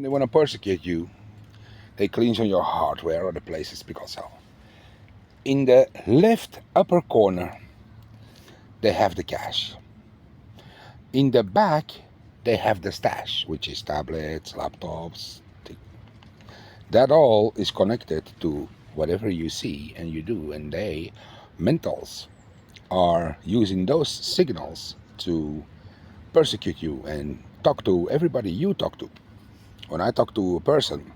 When they want to persecute you, they cleanse on your hardware or the places because so. In the left upper corner, they have the cache. In the back, they have the stash, which is tablets, laptops. That all is connected to whatever you see and you do, and they, mentals, are using those signals to persecute you and talk to everybody you talk to. When I talk to a person,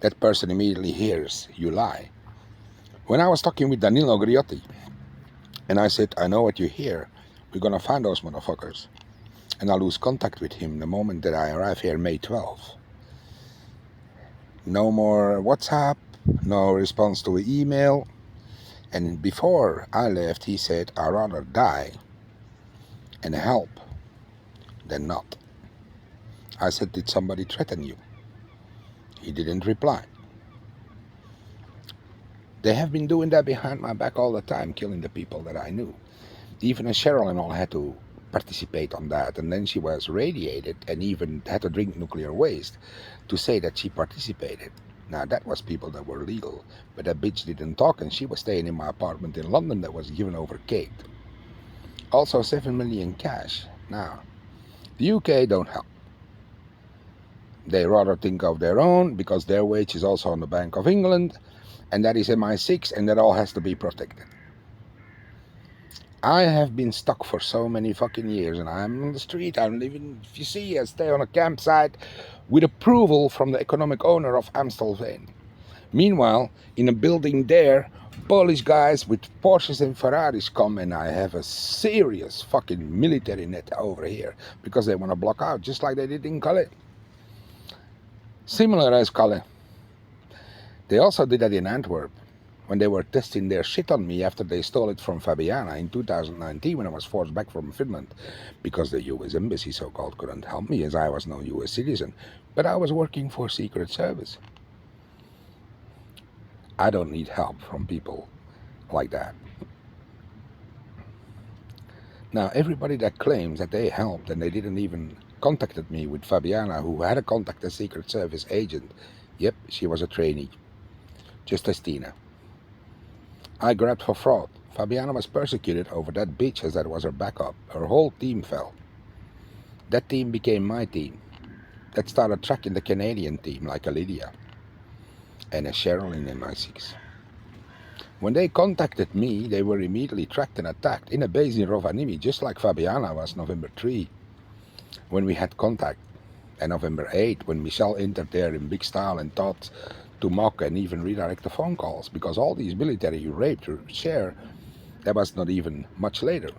that person immediately hears you lie. When I was talking with Danilo Griotti, and I said, I know what you hear, we're gonna find those motherfuckers. And I lose contact with him the moment that I arrive here May 12th. No more WhatsApp, no response to an email. And before I left, he said, I'd rather die and help than not. I said, did somebody threaten you? He didn't reply. They have been doing that behind my back all the time, killing the people that I knew. Even Cheryl and all had to participate on that, and then she was radiated and even had to drink nuclear waste to say that she participated. Now that was people that were legal, but that bitch didn't talk, and she was staying in my apartment in London that was given over Kate. Also 7 million cash. Now, the UK don't help. They rather think of their own because their wage is also on the Bank of England, and that is MI6, and that all has to be protected. I have been stuck for so many fucking years, and I'm on the street. I'm living, if you see, I stay on a campsite with approval from the economic owner of Amstelveen. Meanwhile, in a building there, Polish guys with Porsches and Ferraris come, and I have a serious fucking military net over here because they want to block out, just like they did in Calais. Similar as Calais. They also did that in Antwerp, when they were testing their shit on me after they stole it from Fabiana in 2019 when I was forced back from Finland because the US embassy so-called couldn't help me as I was no US citizen, but I was working for Secret Service. I don't need help from people like that. Now everybody that claims that they helped and they didn't even contacted me with Fabiana, who had a contact a Secret Service agent, yep, she was a trainee, just as Tina. I grabbed for fraud. Fabiana was persecuted over that bitch as that was her backup. Her whole team fell. That team became my team. That started tracking the Canadian team like a Lydia and a Cheryl in MI6. When they contacted me, they were immediately tracked and attacked in a base in Rovaniemi, just like Fabiana was November 3 when we had contact, and November 8 when Michelle entered there in big style and thought to mock and even redirect the phone calls, because all these military you raped or share, that was not even much later.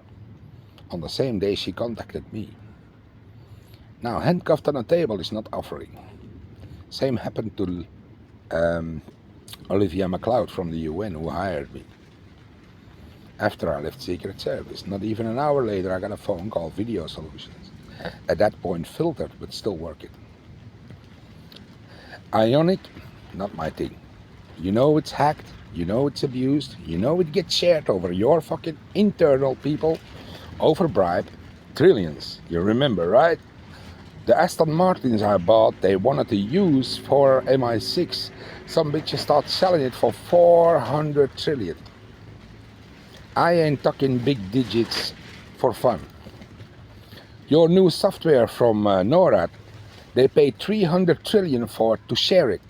On the same day she contacted me. Now, handcuffed on a table is not offering. Same happened to Olivia MacLeod from the UN, who hired me. After I left Secret Service, not even an hour later, I got a phone call, Video Solutions. At that point filtered, but still working. Ionic, not my thing. You know it's hacked, you know it's abused, you know it gets shared over your fucking internal people, over bribe, trillions. You remember, right? The Aston Martins I bought, they wanted to use for MI6. Some bitches started selling it for 400 trillion. I ain't talking big digits for fun. Your new software from NORAD, they paid 300 trillion for it to share it.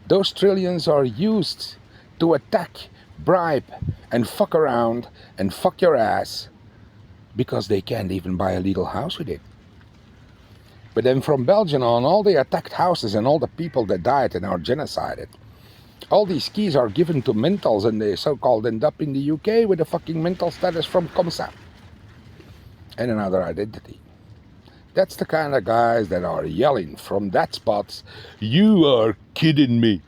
Those trillions are used to attack, bribe, and fuck around and fuck your ass because they can't even buy a legal house with it. But then from Belgium on, all the attacked houses and all the people that died and are genocided, all these keys are given to mentals, and they so-called end up in the UK with a fucking mental status from COMSA and another identity. That's the kind of guys that are yelling from that spot, you are kidding me.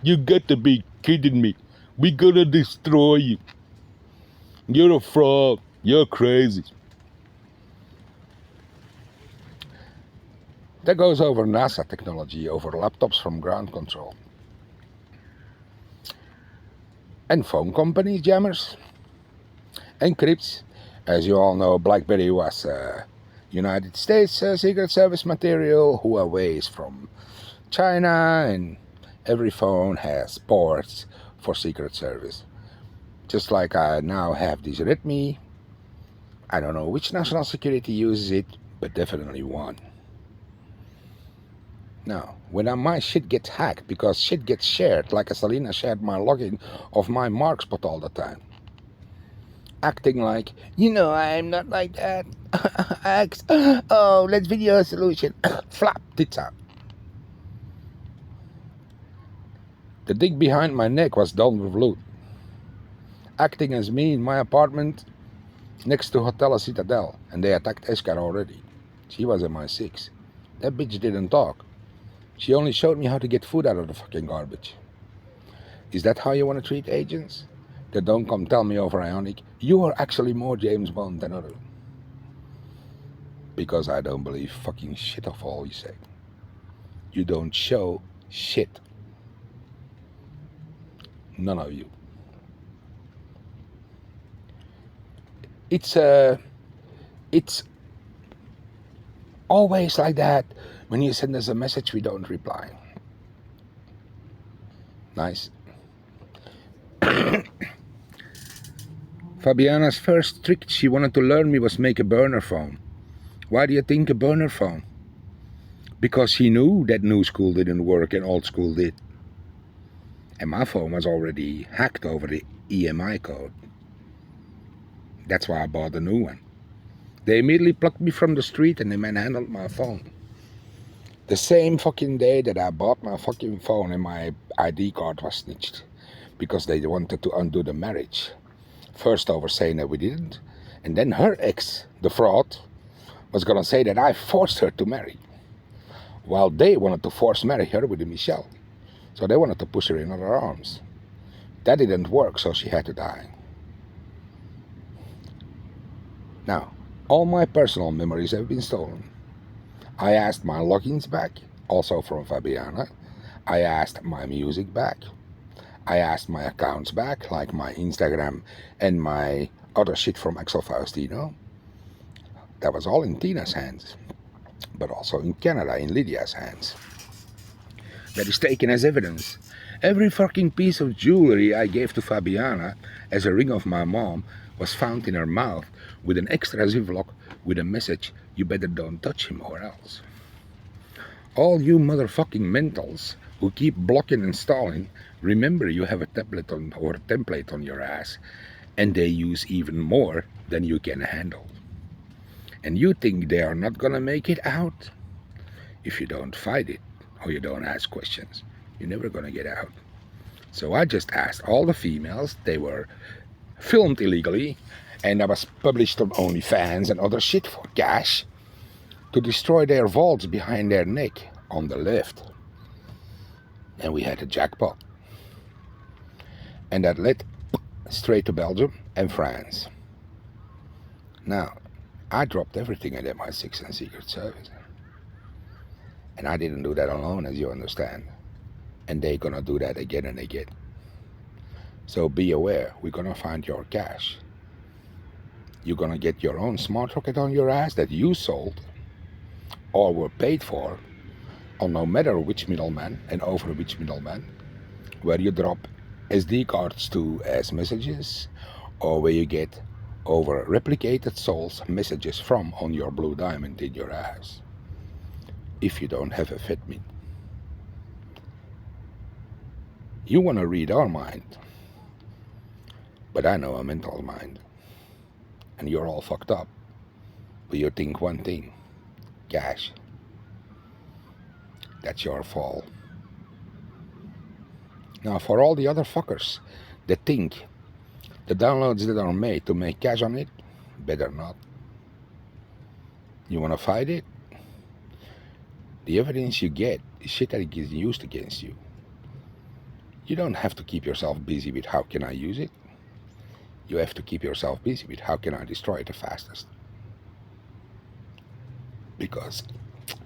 You got to be kidding me. We gonna destroy you. You're a fraud. You're crazy. That goes over NASA technology, over laptops from ground control. And phone companies, jammers. And crypts. As you all know, BlackBerry was United States Secret Service material, Huawei is from China, and every phone has ports for Secret Service. Just like I now have this Redmi. I don't know which national security uses it, but definitely one. Now, when my shit gets hacked, because shit gets shared, like Selena shared my login of my Markspot all the time, acting like, I'm not like that. Oh, let's video a solution. Flap, tits out. The dick behind my neck was done with loot. Acting as me in my apartment next to Hotel Citadel, and they attacked Eskar already. She was in my 6. That bitch didn't talk. She only showed me how to get food out of the fucking garbage. Is that how you want to treat agents? That don't come tell me over Ionic, you are actually more James Bond than others. Because I don't believe fucking shit of all you say. You don't show shit. None of you. It's always like that. When you send us a message, we don't reply. Nice. Fabiana's first trick she wanted to learn me was make a burner phone. Why do you think a burner phone? Because she knew that new school didn't work and old school did. And my phone was already hacked over the EMI code. That's why I bought a new one. They immediately plucked me from the street and they manhandled my phone. The same fucking day that I bought my fucking phone and my ID card was snitched. Because they wanted to undo the marriage. First over saying that we didn't. And then her ex, the fraud, was gonna say that I forced her to marry. While they wanted to force marry her with Michelle. So they wanted to push her in their arms. That didn't work, so she had to die. Now, all my personal memories have been stolen. I asked my logins back, also from Fabiana. I asked my music back. I asked my accounts back, like my Instagram and my other shit from Axel Faustino. That was all in Tina's hands, but also in Canada, in Lydia's hands. That is taken as evidence. Every fucking piece of jewelry I gave to Fabiana as a ring of my mom was found in her mouth with an extra ziploc with a message, you better don't touch him or else. All you motherfucking mentals who keep blocking and stalling, remember you have a tablet or a template on your ass, and they use even more than you can handle. And you think they are not gonna make it out? If you don't fight it, or you don't ask questions, you're never gonna get out. So I just asked all the females, they were filmed illegally, and I was published on OnlyFans and other shit for cash, to destroy their vaults behind their neck on the left. And we had a jackpot. And that led straight to Belgium and France. Now, I dropped everything at MI6 and Secret Service. And I didn't do that alone, as you understand. And they're gonna do that again and again. So be aware, we're gonna find your cash. You're gonna get your own smart rocket on your ass that you sold or were paid for on no matter which middleman and over which middleman, where you drop SD cards to as messages, or where you get over replicated souls messages from on your blue diamond in your ass. If you don't have a fitment. You want to read our mind, but I know a mental mind, and you're all fucked up, but you think one thing, cash. That's your fall. Now for all the other fuckers that think the downloads that are made to make cash on it, better not. You want to fight it? The evidence you get is shit that gets used against you. You don't have to keep yourself busy with how can I use it. You have to keep yourself busy with how can I destroy it the fastest. Because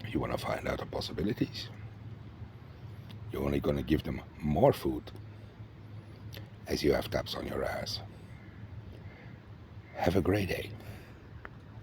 you want to find out the possibilities. You're only going to give them more food as you have taps on your ass. Have a great day.